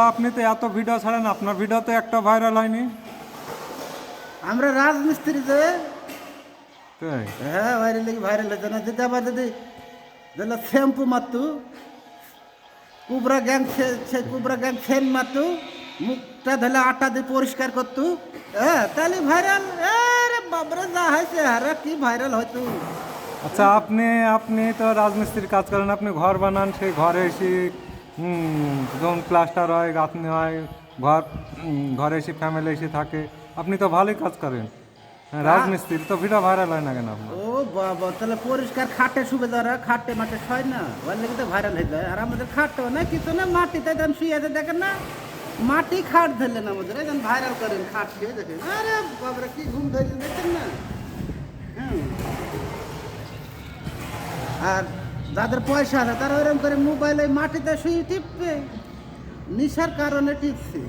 আপনি তো এত ভিডিও ছাড়েন, আপনার ভিডিও তো একটা ভাইরাল হয়নি। আমরা রাজমিস্ত্রি যে তাই? হ্যাঁ ভাইরাল হয়েছে না যদি আবার যদি শ্যাম্পু মারতু কুবরা গ্যাং ফেন মারতু মুখটা ধরলে আটা দিয়ে পরিষ্কার করতু, হ্যাঁ তাহলে ভাইরাল। আরে বাবরে যা হয়েছে হারা কি ভাইরাল হয়তো। আচ্ছা, আপনি আপনি তো রাজমিস্ত্রির কাজ করেন, আপনি ঘর বানান, সেই ঘরে এসে যখন প্লাস্টার হয়, গাঁথনি হয়, ঘরে এসে ফ্যামিলি এসে থাকে, আপনি তো ভালোই কাজ করেন। হ্যাঁ, রাজমিস্ত্রি তো ভিডিও ভাইরাল হয় না কেন আপনার? ও বাবা, তাহলে পরিষ্কার খাটে সুবিধারা খাটে মাঠে হয় না, ওর লেগে তো ভাইরাল হয়ে যায়। আর আমাদের খাটও না কিছু না, মাটিতে দেন শুয়ে আছে দেখেন না, মাটি খাট ধরলেন আমাদের এই ভাইরাল করেন খাট শুয়ে দেখেন। আরে বাবরা কি ঘুম ধরলেন দেখেন না। হ্যাঁ, আর যাদের পয়সা আছে তারা ওরকম করে মোবাইলে মাটিতে শুয়ে টিপবে, নিশার কারণে টিপছে।